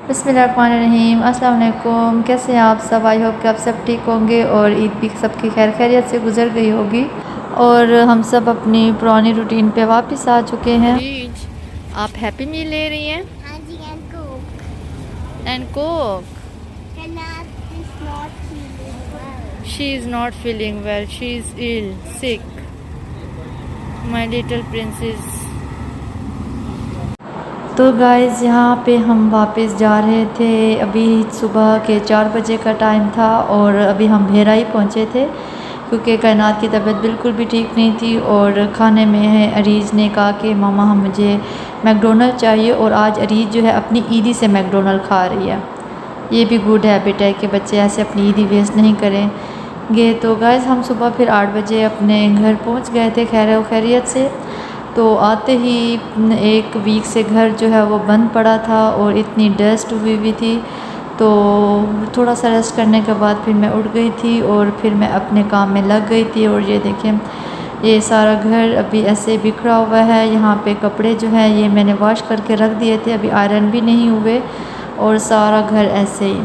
बिस्मिल्लाहिर्रहमानिर्रहीम। अस्सलाम वालेकुम। कैसे हैं आप सब? आई होप कि आप सब ठीक होंगे और ईद भी सबकी खैर खैरियत से गुजर गई होगी और हम सब अपनी पुरानी रूटीन पे वापस आ चुके हैं। आप हैप्पी मील ले रही हैं? हाँ जी, and Coke. Kanat is not feeling well. She is not feeling well, she is ill sick, my little princess. तो गाइज़ यहाँ पे हम वापस जा रहे थे। अभी सुबह के 4 बजे का टाइम था और अभी हम भेरा ही पहुँचे थे क्योंकि कायनात की तबीयत बिल्कुल भी ठीक नहीं थी। और खाने में अरीज़ ने कहा कि मामा हम मुझे मैकडोनल्ड चाहिए, और आज अरीज़ जो है अपनी ईदी से मैकडोनल्ड खा रही है। ये भी गुड हैबिट है कि बच्चे ऐसे अपनी ईदी वेस्ट नहीं करेंगे। तो गाइज़ हम सुबह फिर 8 बजे अपने घर पहुँच गए थे खैर खैरियत से। तो आते ही एक वीक से घर जो है वो बंद पड़ा था और इतनी डस्ट हुई हुई थी। तो थोड़ा सा रेस्ट करने के बाद फिर मैं उठ गई थी और फिर मैं अपने काम में लग गई थी। और ये देखें, ये सारा घर अभी ऐसे बिखरा हुआ है। यहाँ पे कपड़े जो हैं ये मैंने वॉश करके रख दिए थे, अभी आयरन भी नहीं हुए, और सारा घर ऐसे ही।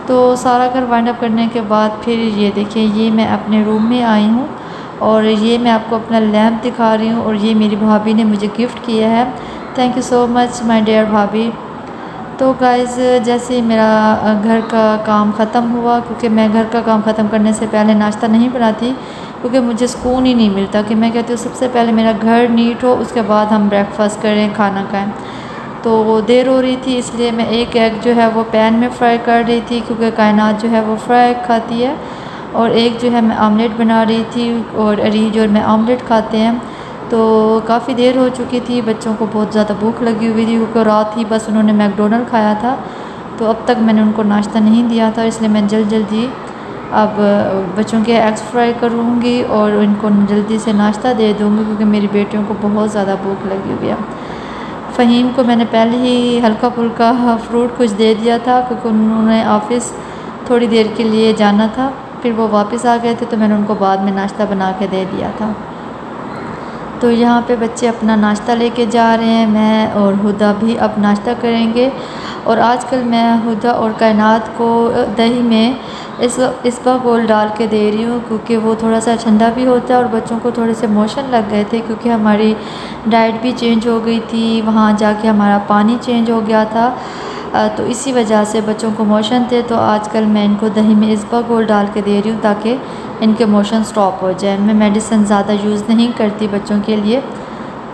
तो सारा घर वाइंड अप करने के बाद फिर ये देखिए, ये मैं अपने रूम में आई हूँ और ये मैं आपको अपना लैम्प दिखा रही हूँ और ये मेरी भाभी ने मुझे गिफ्ट किया है। Thank you so much my dear bhabhi. तो गाइज़ जैसे ही मेरा घर का काम ख़त्म हुआ, क्योंकि मैं घर का काम ख़त्म करने से पहले नाश्ता नहीं बनाती क्योंकि मुझे सुकून ही नहीं मिलता कि मैं कहती हूँ सबसे पहले मेरा घर नीट हो, उसके बाद हम ब्रेकफास्ट करें, खाना खाएं। तो देर हो रही थी इसलिए मैं एक एग जो है वो पैन में फ्राई कर रही थी क्योंकि कायनात जो है वो फ्राई खाती है, और एक जो है मैं आमलेट बना रही थी और अरीज और मैं आमलेट खाते हैं। तो काफ़ी देर हो चुकी थी, बच्चों को बहुत ज़्यादा भूख लगी हुई थी क्योंकि रात ही बस उन्होंने मैकडोनल्ड खाया था। तो अब तक मैंने उनको नाश्ता नहीं दिया था, इसलिए मैं जल्दी अब बच्चों के एग्स फ्राई करूँगी और इनको जल्दी से नाश्ता दे दूँगी क्योंकि मेरी बेटियों को बहुत ज़्यादा भूख लगी हुई है। फ़हीम को मैंने पहले ही हल्का फुल्का फ्रूट कुछ दे दिया था क्योंकि उन्होंने ऑफ़िस थोड़ी देर के लिए जाना था, फिर वो वापस आ गए थे तो मैंने उनको बाद में नाश्ता बना के दे दिया था। तो यहाँ पे बच्चे अपना नाश्ता लेके जा रहे हैं, मैं और हुदा भी अब नाश्ता करेंगे। और आजकल मैं हुदा और कायनात को दही में इसबा गोल्ड डाल के दे रही हूँ क्योंकि वो थोड़ा सा ठंडा भी होता है और बच्चों को थोड़े से मोशन लग गए थे क्योंकि हमारी डाइट भी चेंज हो गई थी, वहाँ जाके हमारा पानी चेंज हो गया था। तो इसी वजह से बच्चों को मोशन थे। तो आजकल मैं इनको दही में इसबा गोल्ड डाल के दे रही हूँ ताकि इनके मोशन स्टॉप हो जाए। मैं मेडिसिन ज़्यादा यूज़ नहीं करती बच्चों के लिए।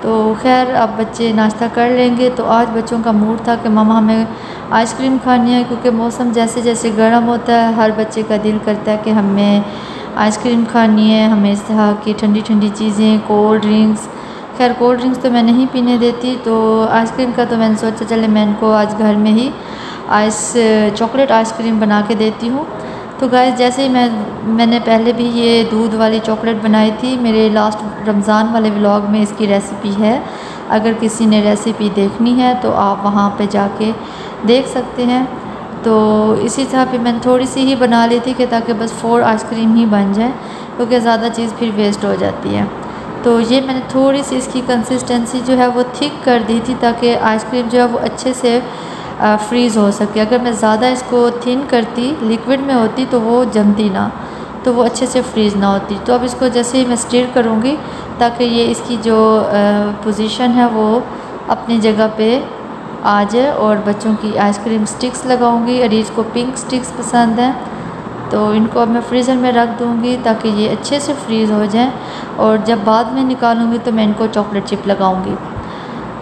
तो खैर अब बच्चे नाश्ता कर लेंगे। तो आज बच्चों का मूड था कि मामा हमें आइसक्रीम खानी है क्योंकि मौसम जैसे जैसे गर्म होता है हर बच्चे का दिल करता है कि हमें आइसक्रीम खानी है, हमें इस तरह की ठंडी ठंडी चीज़ें, कोल्ड ड्रिंक्स। खैर कोल्ड ड्रिंक्स तो मैं नहीं पीने देती, तो आइसक्रीम का तो मैंने सोचा चले मैं इनको आज घर में ही चॉकलेट आइसक्रीम बना के देती हूँ। तो गाइस जैसे ही मैंने पहले भी ये दूध वाली चॉकलेट बनाई थी, मेरे लास्ट रमज़ान वाले व्लॉग में इसकी रेसिपी है। अगर किसी ने रेसिपी देखनी है तो आप वहाँ पे जाके देख सकते हैं। तो इसी तरह पे मैंने थोड़ी सी ही बना ली थी कि ताकि बस 4 आइसक्रीम ही बन जाए क्योंकि ज़्यादा चीज़ फिर वेस्ट हो जाती है। तो ये मैंने थोड़ी सी इसकी कंसिस्टेंसी जो है वो थिक कर दी थी ताकि आइसक्रीम जो है वो अच्छे से फ्रीज़ हो सके। अगर मैं ज़्यादा इसको थिन करती, लिक्विड में होती तो वो जमती ना, तो वो अच्छे से फ्रीज़ ना होती। तो अब इसको जैसे ही मैं स्टिर करूँगी ताकि ये इसकी जो पोजीशन है वो अपनी जगह पे आ जाए। और बच्चों की आइसक्रीम स्टिक्स लगाऊंगी, अरीज को पिंक स्टिक्स पसंद हैं, तो इनको अब मैं फ्रीज़र में रख दूँगी ताकि ये अच्छे से फ्रीज़ हो जाएं। और जब बाद में निकालूँगी तो मैं इनको चॉकलेट चिप लगाऊँगी।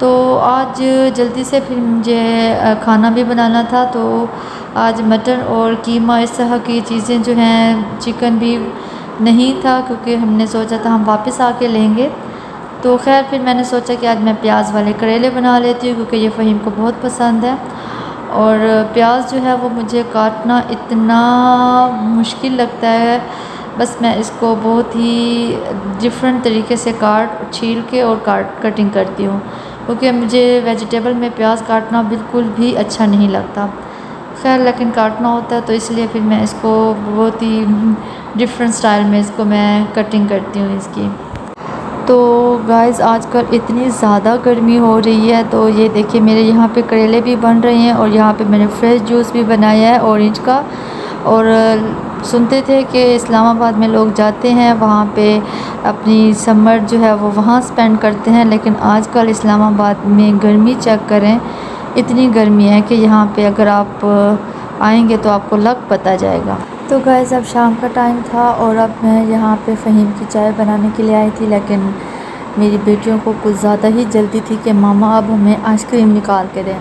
तो आज जल्दी से फिर मुझे खाना भी बनाना था, तो आज मटन और कीमा इस तरह की चीज़ें जो हैं, चिकन भी नहीं था क्योंकि हमने सोचा था हम वापस आके लेंगे। तो खैर फिर मैंने सोचा कि आज मैं प्याज वाले करेले बना लेती हूँ क्योंकि ये फ़हीम को बहुत पसंद है। और प्याज जो है वो मुझे काटना इतना मुश्किल लगता है, बस मैं इसको बहुत ही डिफरेंट तरीके से छील के और कटिंग करती हूँ क्योंकि मुझे वेजिटेबल में प्याज काटना बिल्कुल भी अच्छा नहीं लगता। खैर लेकिन काटना होता है तो इसलिए फिर मैं इसको बहुत ही डिफरेंट स्टाइल में इसको मैं कटिंग करती हूँ इसकी। तो गाइस आजकल इतनी ज़्यादा गर्मी हो रही है, तो ये देखिए मेरे यहाँ पे करेले भी बन रहे हैं और यहाँ पे मैंने फ्रेश जूस भी बनाया है ऑरेंज का। और सुनते थे कि इस्लामाबाद में लोग जाते हैं वहाँ पे अपनी समर जो है वो वहाँ स्पेंड करते हैं, लेकिन आजकल इस्लामाबाद में गर्मी चेक करें, इतनी गर्मी है कि यहाँ पे अगर आप आएंगे तो आपको लग पता जाएगा। तो गाइस अब शाम का टाइम था और अब मैं यहाँ पे फ़हीम की चाय बनाने के लिए आई थी, लेकिन मेरी बेटियों को कुछ ज़्यादा ही जल्दी थी कि मामा अब हमें आइसक्रीम निकाल के दें।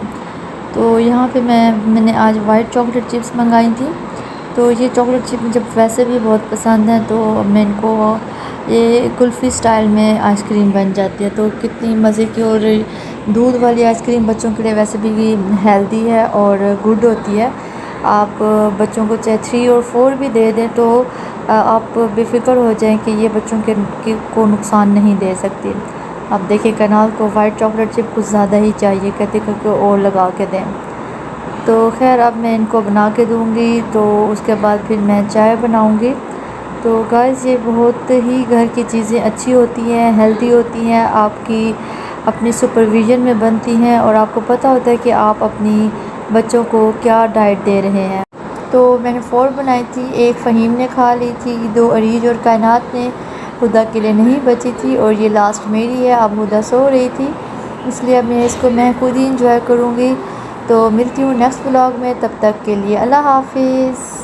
तो यहाँ पे मैंने आज वाइट चॉकलेट चिप्स मंगाई थी। तो ये चॉकलेट चिप मुझे वैसे भी बहुत पसंद है, तो मैं इनको ये कुल्फ़ी स्टाइल में आइसक्रीम बन जाती है तो कितनी मज़े की। और दूध वाली आइसक्रीम बच्चों के लिए वैसे भी हेल्दी है और गुड होती है। आप बच्चों को चाहे 3 और 4 भी दे दें तो आप बेफिक्र हो जाएं कि ये बच्चों को नुकसान नहीं दे सकती। अब देखिए कनाल को वाइट चॉकलेट चिप कुछ ज़्यादा ही चाहिए, कहते करके और लगा के दें। तो खैर अब मैं इनको बना के दूँगी, तो उसके बाद फिर मैं चाय बनाऊँगी। तो गाइस ये बहुत ही घर की चीज़ें अच्छी होती हैं, हेल्दी होती हैं, आपकी अपनी सुपरविज़न में बनती हैं और आपको पता होता है कि आप अपनी बच्चों को क्या डाइट दे रहे हैं। तो मैंने 4 बनाई थी, एक फ़हीम ने खा ली थी, 2 अरीज और कायनात ने, हुदा के लिए नहीं बची थी और ये लास्ट मेरी है। अब हुदा सो रही थी इसलिए अब मैं खुद ही इंजॉय करूँगी। तो मिलती हूँ नेक्स्ट व्लॉग में, तब तक के लिए अल्लाह हाफिज़।